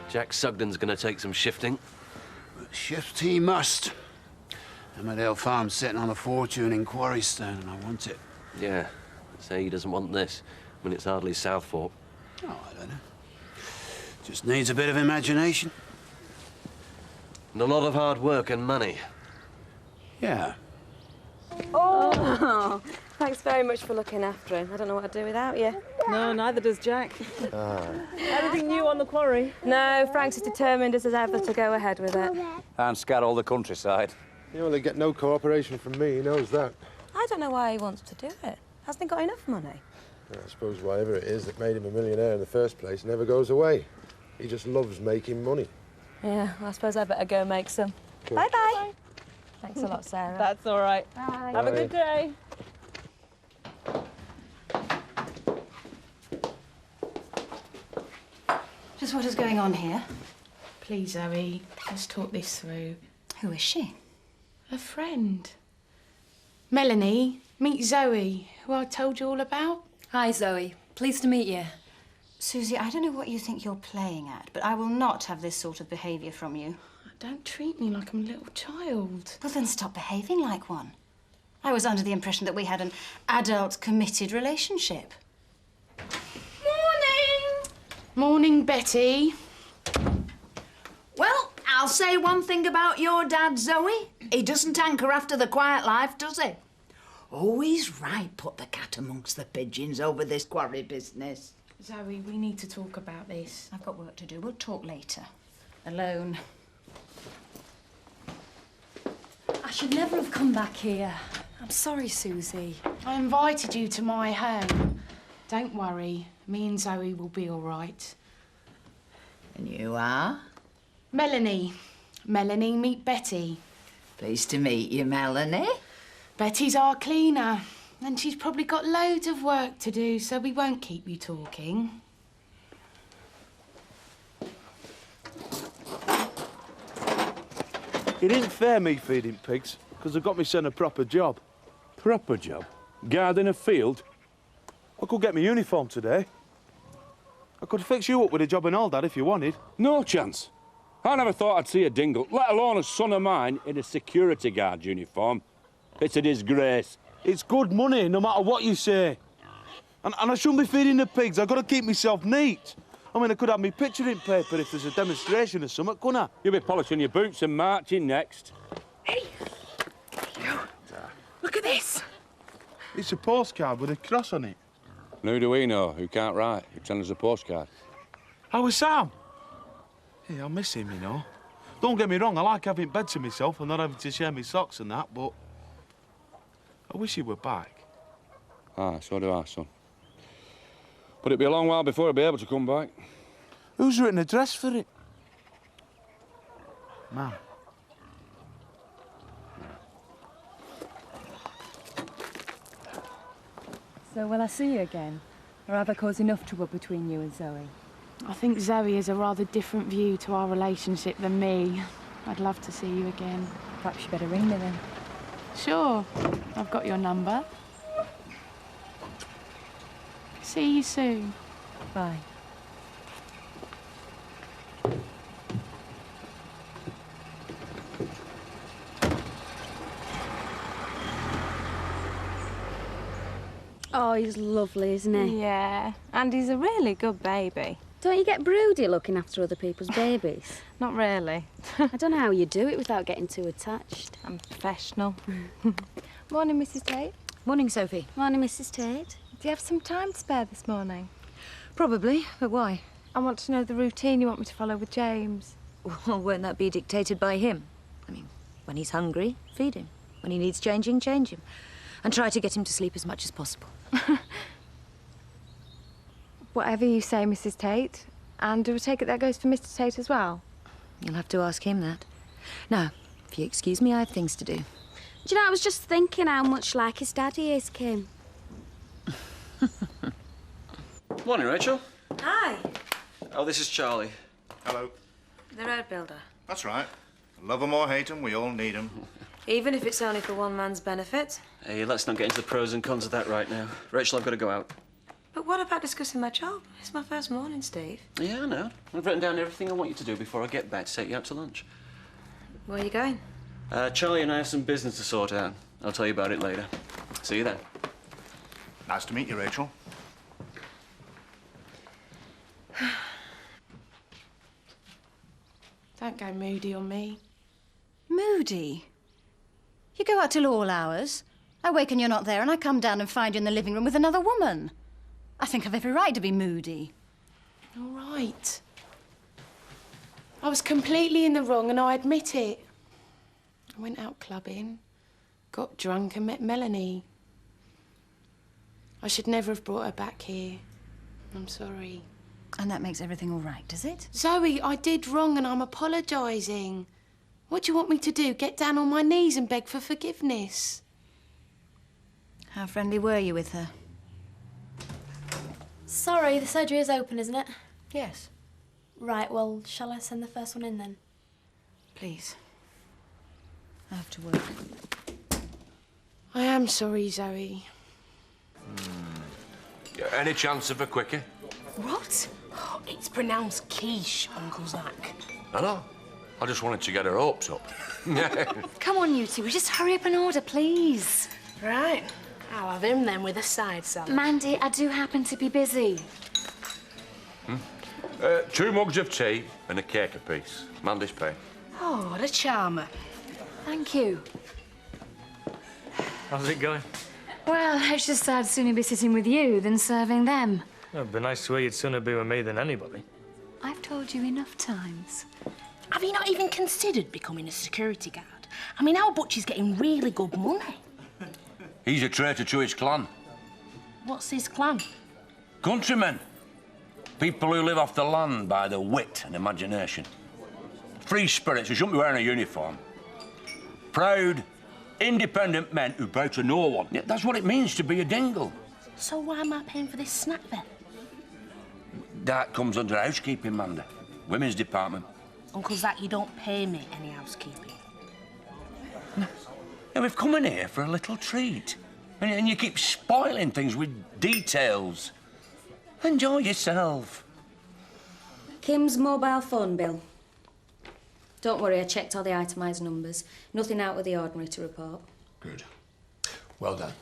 Jack Sugden's going to take some shifting. But shift he must. Emmerdale Farm's sitting on a fortune in Quarrystone, and I want it. Yeah, say he doesn't want this when it's hardly Southport. Oh, I don't know. Just needs a bit of imagination. And a lot of hard work and money. Yeah. Oh, thanks very much for looking after him. I don't know what I'd do without you. No, neither does Jack. Anything new on the quarry? No, Frank's as determined as ever to go ahead with it. And scat all the countryside. You only get no cooperation from me, he knows that. I don't know why he wants to do it. Hasn't he got enough money? I suppose whatever it is that made him a millionaire in the first place never goes away. He just loves making money. Yeah, well, I suppose I better go make some. Cool. Bye-bye. Thanks a lot, Sarah. That's all right. Bye. Have a good day. Just what is going on here? Please, Zoe, let's talk this through. Who is she? A friend. Melanie, meet Zoe, who I told you all about. Hi, Zoe. Pleased to meet you. Susie, I don't know what you think you're playing at, but I will not have this sort of behaviour from you. Don't treat me like I'm a little child. Well, then stop behaving like one. I was under the impression that we had an adult, committed relationship. Morning! Morning, Betty. Well, I'll say one thing about your dad, Zoe. He doesn't hanker after the quiet life, does he? Always right, put the cat amongst the pigeons over this quarry business. Zoe, we need to talk about this. I've got work to do. We'll talk later. Alone. I should never have come back here. I'm sorry, Susie. I invited you to my home. Don't worry, me and Zoe will be all right. And you are? Melanie. Melanie, meet Betty. Pleased to meet you, Melanie. Betty's our cleaner, and she's probably got loads of work to do, so we won't keep you talking. It isn't fair me feeding pigs, because they've got me sent a proper job. Proper job? Guarding a field? I could get my uniform today. I could fix you up with a job and all that if you wanted. No chance. I never thought I'd see a dingle, let alone a son of mine in a security guard uniform. It's a disgrace. It's good money, no matter what you say. And I shouldn't be feeding the pigs. I've got to keep myself neat. I mean, I could have me picture in paper if there's a demonstration or something, couldn't I? You'll be polishing your boots and marching next. Hey! Look at this. It's a postcard with a cross on it. And who do we know who can't write, who sends us a postcard? How is Sam? Yeah, I miss him, you know. Don't get me wrong, I like having bed to myself and not having to share my socks and that, but I wish he were back. Ah, so do I, son. But it'll be a long while before he'll be able to come back. Who's written a dress for it? Ma'am. So will I see you again? Or have I caused enough trouble between you and Zoe? I think Zoe has a rather different view to our relationship than me. I'd love to see you again. Perhaps you better ring me then. Sure. I've got your number. See you soon. Bye. Oh, he's lovely, isn't he? Yeah, and he's a really good baby. Don't you get broody looking after other people's babies? Not really. I don't know how you do it without getting too attached. I'm professional. Morning, Mrs. Tate. Morning, Sophie. Morning, Mrs. Tate. Do you have some time to spare this morning? Probably, but why? I want to know the routine you want me to follow with James. Well, won't that be dictated by him? I mean, when he's hungry, feed him. When he needs changing, change him. And try to get him to sleep as much as possible. Whatever you say, Mrs. Tate. And do I take it that goes for Mr. Tate as well? You'll have to ask him that. Now, if you excuse me, I have things to do. Do you know, I was just thinking how much like his daddy is, Kim. Morning, Rachel. Hi. Oh, this is Charlie. Hello. The road builder. That's right. Love 'em or hate 'em, we all need 'em. Even if it's only for one man's benefit. Hey, let's not get into the pros and cons of that right now. Rachel, I've got to go out. But what about discussing my job? It's my first morning, Steve. Yeah, I know. I've written down everything I want you to do before I get back to take you out to lunch. Where are you going? Charlie and I have some business to sort out. I'll tell you about it later. See you then. Nice to meet you, Rachel. Don't go moody on me. Moody? You go out till all hours. I wake and you're not there, and I come down and find you in the living room with another woman. I think I've every right to be moody. All right. I was completely in the wrong, and I admit it. I went out clubbing, got drunk and met Melanie. I should never have brought her back here. I'm sorry. And that makes everything all right, does it? Zoe, I did wrong and I'm apologising. What do you want me to do? Get down on my knees and beg for forgiveness? How friendly were you with her? Sorry, the surgery is open, isn't it? Yes. Right, well, shall I send the first one in then? Please. I have to work. I am sorry, Zoe. Any chance of a quickie? What? Oh, it's pronounced quiche, Uncle Zach. I know. I just wanted to get her hopes up. Come on, you two, just hurry up and order, please. Right. I'll have him then with a side salad. Mandy, I do happen to be busy. 2 mugs of tea and a cake apiece. Mandy's pay. Oh, what a charmer. Thank you. How's it going? Well, it's just I'd sooner be sitting with you than serving them. It'd be nice to hear you'd sooner be with me than anybody. I've told you enough times. Have you not even considered becoming a security guard? I mean, our butcher's getting really good money. He's a traitor to his clan. What's his clan? Countrymen. People who live off the land by their wit and imagination. Free spirits who shouldn't be wearing a uniform. Proud, independent men who bow to no one. Yeah, that's what it means to be a dingle. So why am I paying for this snack then? That comes under housekeeping, Manda. Women's department. Uncle Zach, you don't pay me any housekeeping. Yeah, we've come in here for a little treat. And you keep spoiling things with details. Enjoy yourself. Kim's mobile phone bill. Don't worry, I checked all the itemised numbers. Nothing out of the ordinary to report. Good. Well done.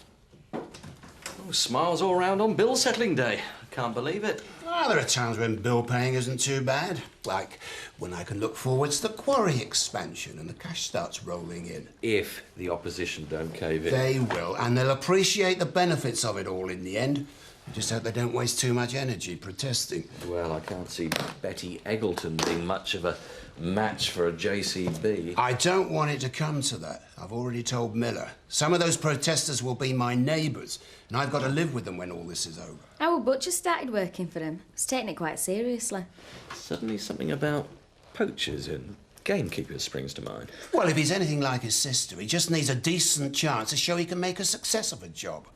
Oh, smiles all round on bill settling day. I can't believe it. Ah, there are times when bill paying isn't too bad. Like when I can look forward to the quarry expansion and the cash starts rolling in. If the opposition don't cave in. They will, and they'll appreciate the benefits of it all in the end. I just hope they don't waste too much energy protesting. Well, I can't see Betty Eggleton being much of a match for a JCB. I don't want it to come to that. I've already told Miller. Some of those protesters will be my neighbours, and I've got to live with them when all this is over. Our butcher started working for him. He's taking it quite seriously. Suddenly something about poachers and gamekeepers springs to mind. Well, if he's anything like his sister, he just needs a decent chance to show he can make a success of a job.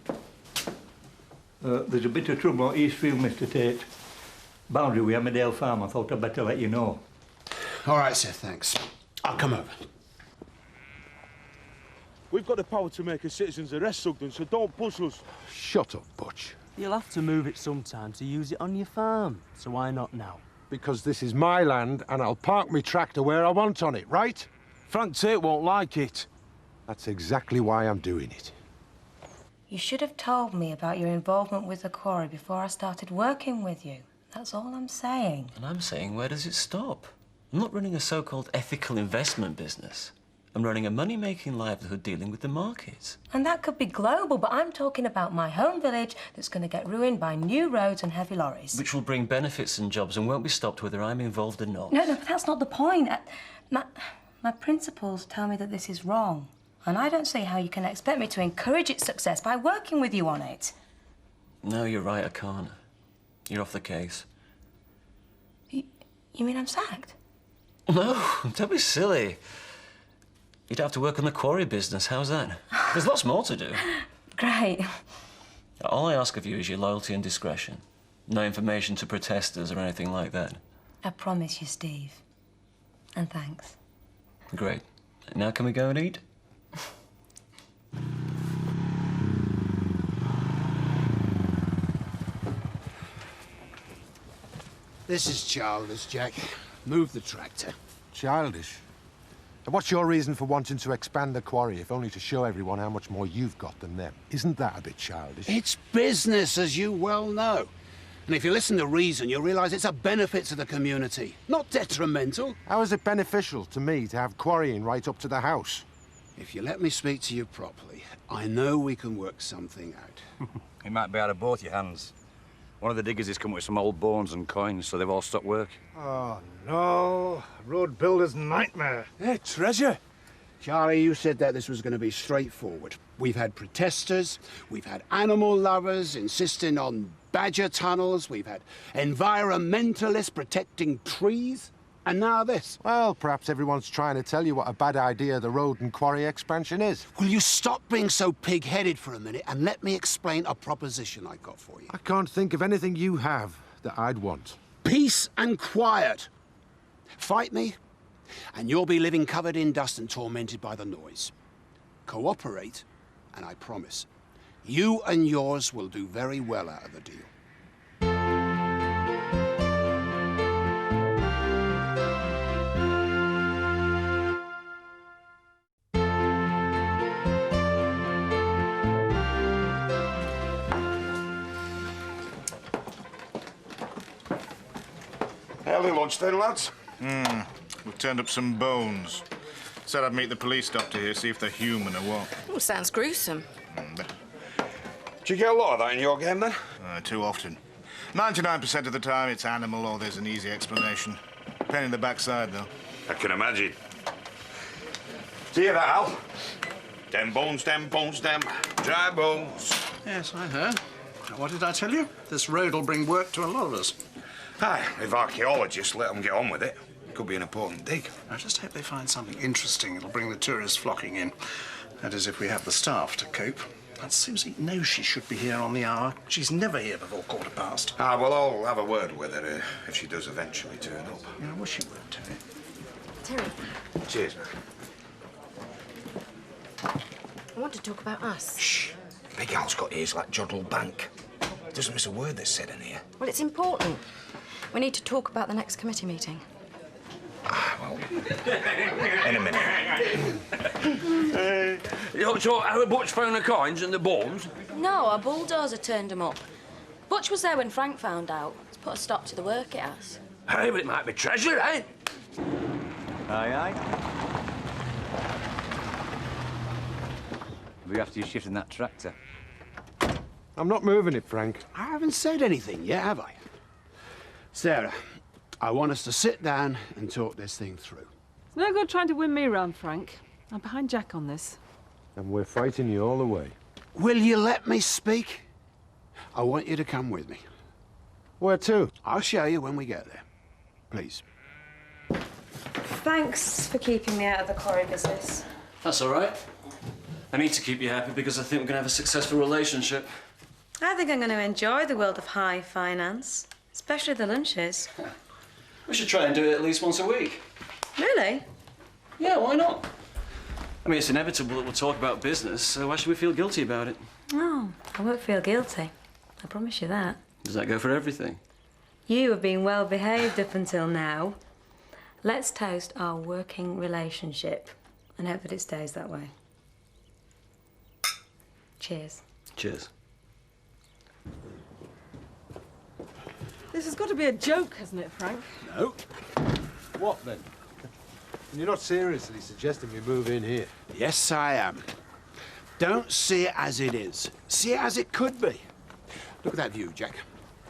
There's a bit of trouble at Eastfield, Mr. Tate. Boundary with Emmerdale Farm. I thought I'd better let you know. All right, sir, thanks. I'll come over. We've got the power to make a citizen's arrest, Sugden, so don't push us. Shut up, Butch. You'll have to move it sometime to use it on your farm, so why not now? Because this is my land and I'll park my tractor where I want on it, right? Frank Tate won't like it. That's exactly why I'm doing it. You should have told me about your involvement with the quarry before I started working with you. That's all I'm saying. And I'm saying, where does it stop? I'm not running a so-called ethical investment business. I'm running a money-making livelihood dealing with the markets. And that could be global, but I'm talking about my home village that's going to get ruined by new roads and heavy lorries. Which will bring benefits and jobs and won't be stopped whether I'm involved or not. No, but that's not the point. My principals tell me that this is wrong. And I don't see how you can expect me to encourage its success by working with you on it. No, you're right, I can't. You're off the case. You mean I'm sacked? No, don't be silly. You'd have to work on the quarry business. How's that? There's lots more to do. Great. All I ask of you is your loyalty and discretion. No information to protesters or anything like that. I promise you, Steve. And thanks. Great. Now can we go and eat? This is childish, Jack. Move the tractor. Childish? And what's your reason for wanting to expand the quarry, if only to show everyone how much more you've got than them? Isn't that a bit childish? It's business, as you well know. And if you listen to reason, you'll realise it's a benefit to the community, not detrimental. How is it beneficial to me to have quarrying right up to the house? If you let me speak to you properly, I know we can work something out. He might be out of both your hands. One of the diggers has come with some old bones and coins, so they've all stopped work. Oh, no. Road builder's nightmare. Hey, treasure. Charlie, you said that this was going to be straightforward. We've had protesters, we've had animal lovers insisting on badger tunnels, we've had environmentalists protecting trees, and now this. Well, perhaps everyone's trying to tell you what a bad idea the road and quarry expansion is. Will you stop being so pig-headed for a minute and let me explain a proposition I got for you? I can't think of anything you have that I'd want. Peace and quiet. Fight me, and you'll be living covered in dust and tormented by the noise. Cooperate, and I promise, you and yours will do very well out of the deal. Early lunch then, lads. We've turned up some bones. Said I'd meet the police doctor here, see if they're human or what. Oh, sounds gruesome. Do you get a lot of that in your game, then? Too often. 99% of the time, it's animal or there's an easy explanation. Pain in the backside, though. I can imagine. Do you hear that, Al? Them bones, dry bones. Yes, I heard. What did I tell you? This road will bring work to a lot of us. Aye, if archaeologists let them get on with it, it could be an important dig. I just hope they find something interesting that'll bring the tourists flocking in. That is, if we have the staff to cope. That Susie knows she should be here on the hour. She's never here before 1:15. Ah, well, I'll have a word with her if she does eventually turn up. Yeah, I wish she would, Terry. Terry, Cheers, man. I want to talk about us. Shh. Big Al's got ears like Joddle Bank. Doesn't miss a word that's said in here. Well, it's important. We need to talk about the next committee meeting. Well, in a minute. So, how Butch found the coins and the bones? No, a bulldozer turned them up. Butch was there when Frank found out. It's put a stop to the work, it has. Hey, but it might be treasure, eh? Aye, aye. We're after you shifting that tractor. I'm not moving it, Frank. I haven't said anything yet, have I? Sarah, I want us to sit down and talk this thing through. It's no good trying to win me round, Frank. I'm behind Jack on this. And we're fighting you all the way. Will you let me speak? I want you to come with me. Where to? I'll show you when we get there. Please. Thanks for keeping me out of the quarry business. That's all right. I need to keep you happy because I think we're going to have a successful relationship. I think I'm going to enjoy the world of high finance, especially the lunches. We should try and do it at least once a week. Really? Yeah, why not? I mean, it's inevitable that we'll talk about business, so why should we feel guilty about it? Oh, I won't feel guilty. I promise you that. Does that go for everything? You have been well behaved up until now. Let's toast our working relationship and hope that it stays that way. Cheers. Cheers. This has got to be a joke, hasn't it, Frank? No. What then? You're not seriously suggesting we move in here? Yes, I am. Don't see it as it is. See it as it could be. Look at that view, Jack.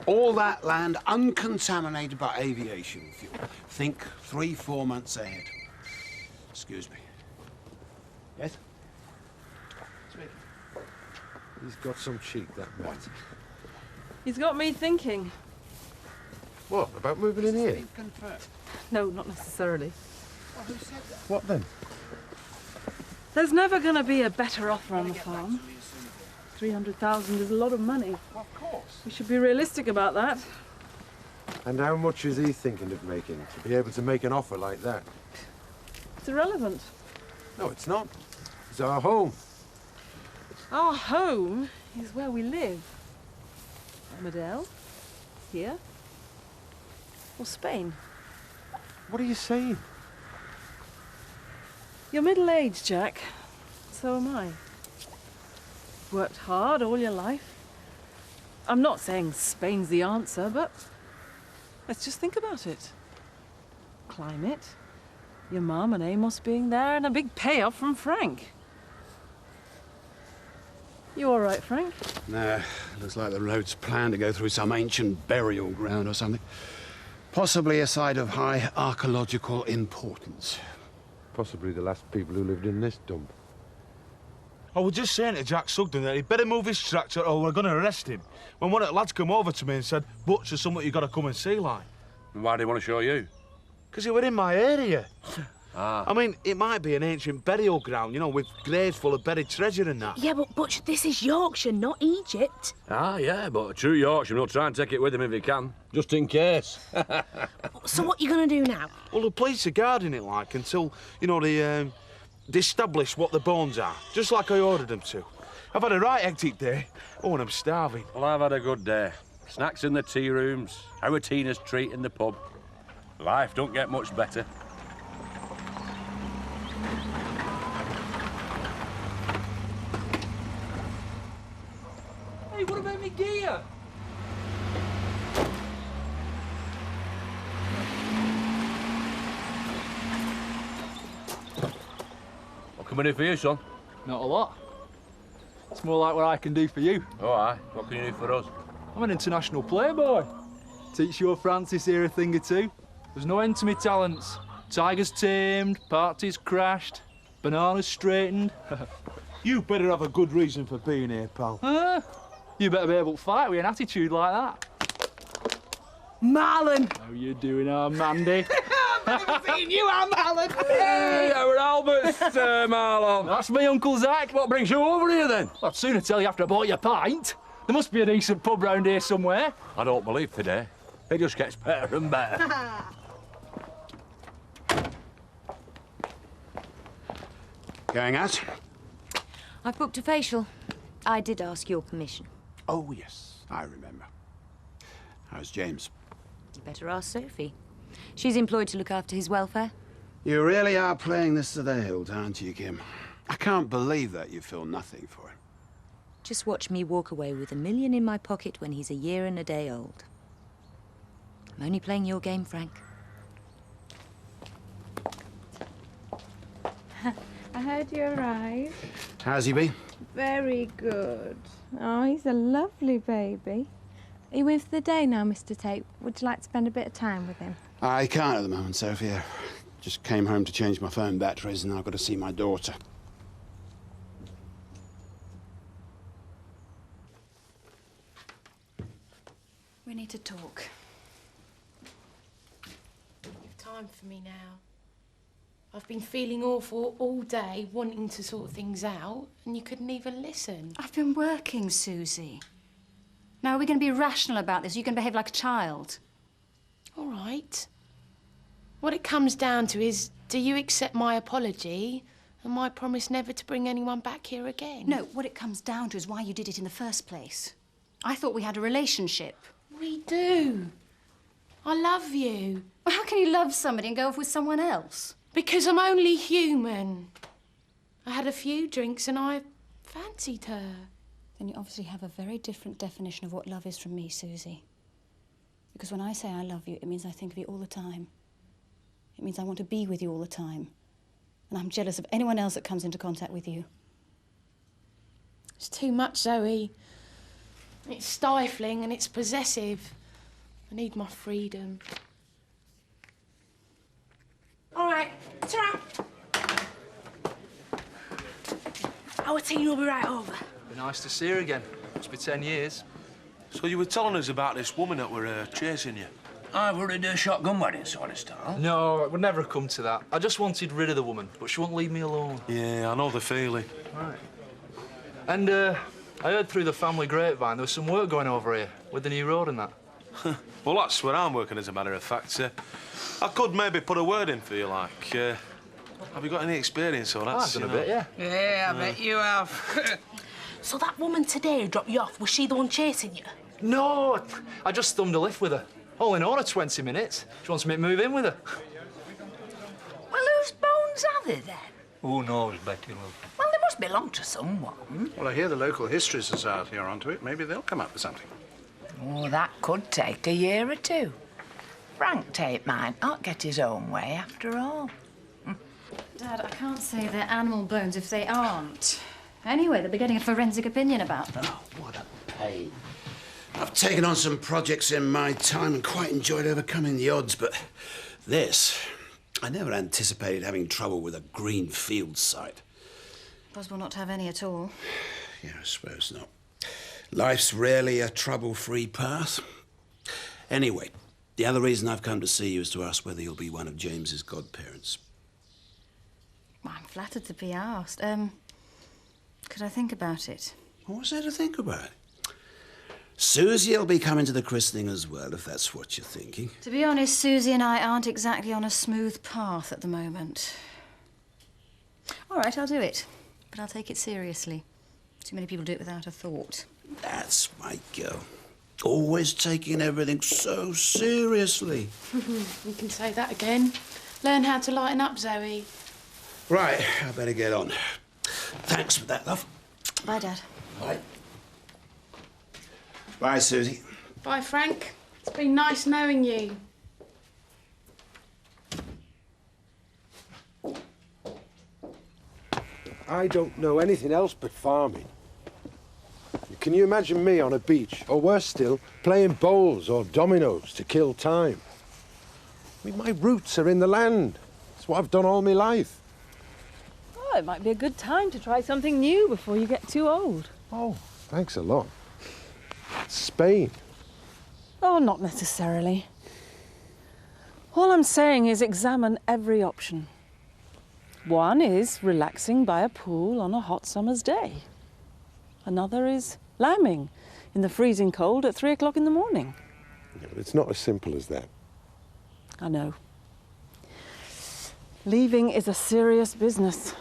All that land uncontaminated by aviation fuel. Think 3-4 months ahead. Excuse me. Yes? Speak. He's got some cheek, that man. He's got me thinking. What, about moving in here? No, not necessarily. Well, who said that? What then? There's never going to be a better offer on the farm. 300,000 is a lot of money. Well, of course. We should be realistic about that. And how much is he thinking of making to be able to make an offer like that? It's irrelevant. No, it's not. It's our home. Our home is where we live. Emmerdale. Here. Or Spain. What are you saying? You're middle-aged, Jack. So am I. Worked hard all your life. I'm not saying Spain's the answer, but let's just think about it. Climate, your mum and Amos being there, and a big payoff from Frank. You all right, Frank? Nah, looks like the road's planned to go through some ancient burial ground or something. Possibly a site of high archaeological importance. Possibly the last people who lived in this dump. I was just saying to Jack Sugden that he'd better move his tractor or we're going to arrest him. When one of the lads come over to me and said, Butch, there's something you got to come and see, like. And why do you want to show you? Because he were in my area. Ah. I mean, it might be an ancient burial ground, you know, with graves full of buried treasure and that. Yeah, but Butch, this is Yorkshire, not Egypt. Ah, yeah, but a true Yorkshireman will try and take it with him if he can, just in case. So what are you going to do now? Well, the police are guarding it, like, until, you know, they establish what the bones are, just like I ordered them to. I've had a right hectic day. Oh, and I'm starving. Well, I've had a good day. Snacks in the tea rooms, our Tina's treat in the pub. Life don't get much better. Hey, what about me gear? What can we do for you, son? Not a lot. It's more like what I can do for you. Oh, aye. What can you do for us? I'm an international playboy. Teach your Francis here a thing or two. There's no end to me talents. Tigers tamed, parties crashed, bananas straightened. You better have a good reason for being here, pal. You better be able to fight with an attitude like that. Marlon! How you doing, Mandy? I've never seen you, Marlon! Hey, our Albert, Marlon. That's me, Uncle Zach. What brings you over here, then? I'd sooner tell you after I bought you a pint. There must be a decent pub round here somewhere. I don't believe today. It just gets better and better. Going out? I've booked a facial. I did ask your permission. Oh, yes, I remember. How's James? You better ask Sophie. She's employed to look after his welfare. You really are playing this to the hilt, aren't you, Kim? I can't believe that you feel nothing for him. Just watch me walk away with $1 million in my pocket when he's a year and a day old. I'm only playing your game, Frank. I heard you arrived. How's he been? Very good. Oh, he's a lovely baby. Are you in for the day now, Mr. Tate? Would you like to spend a bit of time with him? I can't at the moment, Sophie. I just came home to change my phone batteries and I've got to see my daughter. We need to talk. You've time for me now. I've been feeling awful all day, wanting to sort things out, and you couldn't even listen. I've been working, Susie. Now, are we going to be rational about this? Are you going to behave like a child? All right. What it comes down to is, do you accept my apology and my promise never to bring anyone back here again? No, what it comes down to is why you did it in the first place. I thought we had a relationship. We do. I love you. Well, how can you love somebody and go off with someone else? Because I'm only human. I had a few drinks and I fancied her. Then you obviously have a very different definition of what love is from me, Susie. Because when I say I love you, it means I think of you all the time. It means I want to be with you all the time. And I'm jealous of anyone else that comes into contact with you. It's too much, Zoe. It's stifling and it's possessive. I need my freedom. All right, ta-ra. Our team will be right over. Be nice to see her again. Must be 10 years. So you were telling us about this woman that were chasing you? I've already done a shotgun wedding sort of style. No, it would never have come to that. I just wanted rid of the woman, but she wouldn't leave me alone. Yeah, I know the feeling. Right. And I heard through the family grapevine there was some work going over here with the new road and that. Well, that's where I'm working, as a matter of fact. I could maybe put a word in for you, like, have you got any experience on that? I've done a bit, yeah. Yeah, I bet you have. So that woman today who dropped you off, was she the one chasing you? No, I just thumbed a lift with her. Only known her 20 minutes. She wants me to move in with her. Well, whose bones are they then? Who knows, Betty, love? Well, they must belong to someone. Well, I hear the local history society are onto it. Maybe they'll come up with something. Oh, that could take a year or two. Frank Tate might not get his own way after all. Dad, I can't say they're animal bones if they aren't. Anyway, they'll be getting a forensic opinion about them. Oh, what a pain. I've taken on some projects in my time and quite enjoyed overcoming the odds, but this, I never anticipated having trouble with a green field site. Possible not to have any at all. Yeah, I suppose not. Life's rarely a trouble-free path. Anyway, the other reason I've come to see you is to ask whether you'll be one of James's godparents. Well, I'm flattered to be asked. Could I think about it? What's there to think about? Susie'll be coming to the christening as well, if that's what you're thinking. To be honest, Susie and I aren't exactly on a smooth path at the moment. All right, I'll do it. But I'll take it seriously. Too many people do it without a thought. That's my girl. Always taking everything so seriously. You can say that again. Learn how to lighten up, Zoe. Right, I better get on. Thanks for that, love. Bye, Dad. Bye. Bye, Susie. Bye, Frank. It's been nice knowing you. I don't know anything else but farming. Can you imagine me on a beach, or worse still, playing bowls or dominoes to kill time? I mean, my roots are in the land. It's what I've done all my life. Oh, it might be a good time to try something new before you get too old. Oh, thanks a lot. Spain. Oh, not necessarily. All I'm saying is examine every option. One is relaxing by a pool on a hot summer's day. Another is lambing in the freezing cold at 3 o'clock in the morning. Yeah, but it's not as simple as that. I know. Leaving is a serious business.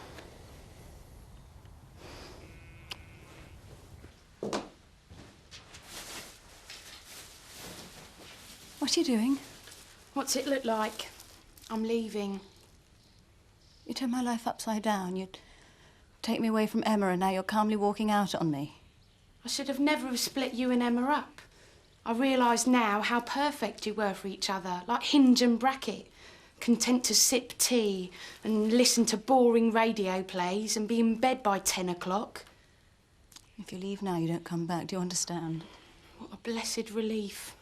What are you doing? What's it look like? I'm leaving. You turned my life upside down. You'd take me away from Emma, and now you're calmly walking out on me. I should have never have split you and Emma up. I realise now how perfect you were for each other, like hinge and bracket. Content to sip tea and listen to boring radio plays and be in bed by 10 o'clock. If you leave now, you don't come back. Do you understand? What a blessed relief.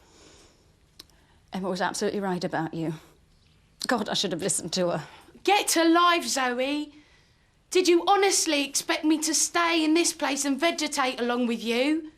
Emma was absolutely right about you. God, I should have listened to her. Get alive, Zoe. Did you honestly expect me to stay in this place and vegetate along with you?